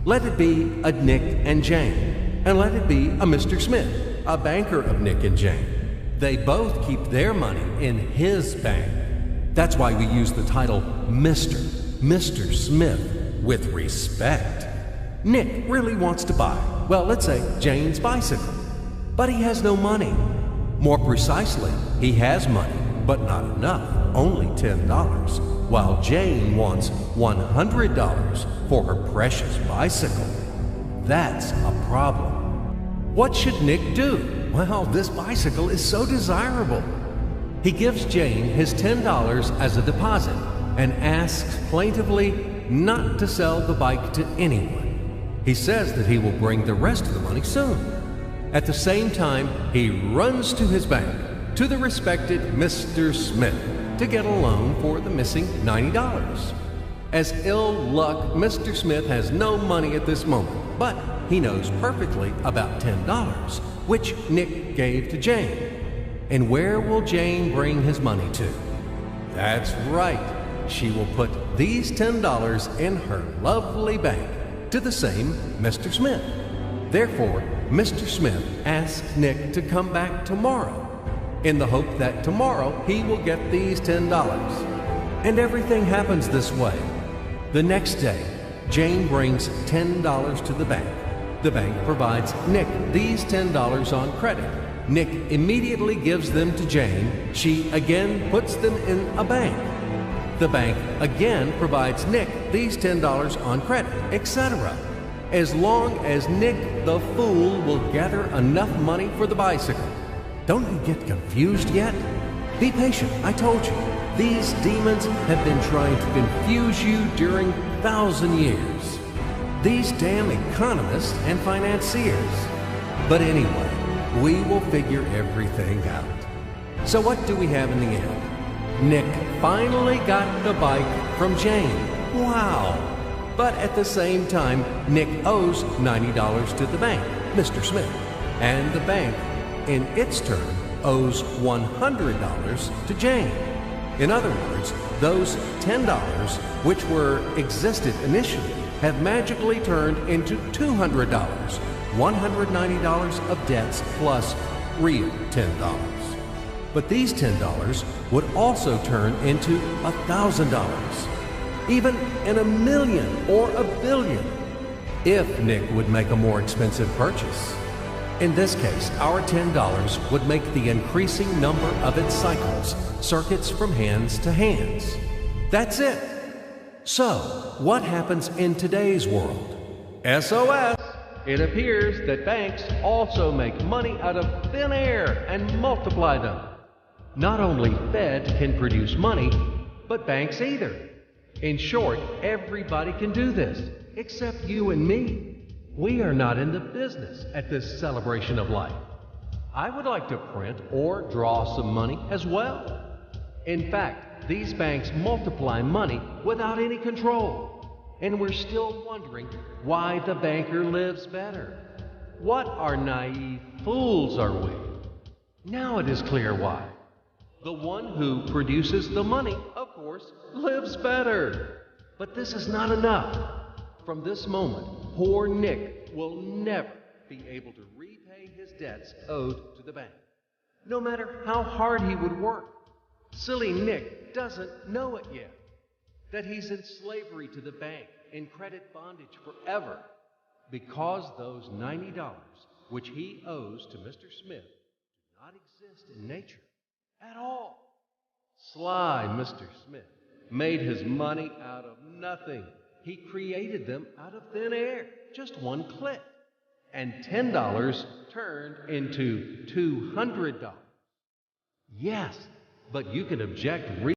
Let it be a Nick and Jane, and let it be a Mr. Smith, a banker of Nick and Jane. They both keep their money in his bank. That's why we use the title Mr. Smith with respect. Nick really wants to buy, well, let's say Jane's bicycle, but he has no money. More precisely, he has money, but not enough, only $10, while Jane wants $100 for her precious bicycle. That's a problem. What should Nick do? Well, this bicycle is so desirable. He gives Jane his $10 as a deposit and asks plaintively not to sell the bike to anyone. He says that he will bring the rest of the money soon. At the same time, he runs to his bank, to the respected Mr. Smith, to get a loan for the missing $90. As ill luck, Mr. Smith has no money at this moment, but he knows perfectly about $10, which Nick gave to Jane. And where will Jane bring his money to? That's right. She will put these $10 in her lovely bank to the same Mr. Smith. Therefore, Mr. Smith asks Nick to come back tomorrow in the hope that tomorrow he will get these $10. And everything happens this way. The next day, Jane brings $10 to the bank. The bank provides Nick these $10 on credit. Nick immediately gives them to Jane. She again puts them in a bank. The bank again provides Nick these $10 on credit, etc. As long as Nick the fool will gather enough money for the bicycle. Don't you get confused yet? Be patient, I told you. These demons have been trying to confuse you during 1,000 years. These damn economists and financiers. But anyway, we will figure everything out. So what do we have in the end? Nick finally got the bike from Jane. Wow! But at the same time, Nick owes $90 to the bank, Mr. Smith. And the bank, in its turn, owes $100 to Jane. In other words, those $10, which existed initially, have magically turned into $200, $190 of debts plus real $10. But these $10 would also turn into $1,000, even in a million or a billion, if Nick would make a more expensive purchase. In this case, our $10 would make the increasing number of its cycles, circuits from hands to hands. That's it. So, what happens in today's world? SOS! It appears that banks also make money out of thin air and multiply them. Not only Fed can produce money, but banks either. In short, everybody can do this, except you and me. We are not in the business at this celebration of life. I would like to print or draw some money as well. In fact, these banks multiply money without any control. And we're still wondering why the banker lives better. What are naive fools are we? Now it is clear why. The one who produces the money, of course, lives better. But this is not enough. From this moment, poor Nick will never be able to repay his debts owed to the bank, no matter how hard he would work. Silly Nick doesn't know it yet, that he's in slavery to the bank, in credit bondage forever, because those $90, which he owes to Mr. Smith, do not exist in nature at all. Sly Mr. Smith made his money out of nothing. He created them out of thin air, just one click. And $10 turned into $200. Yes, but you can object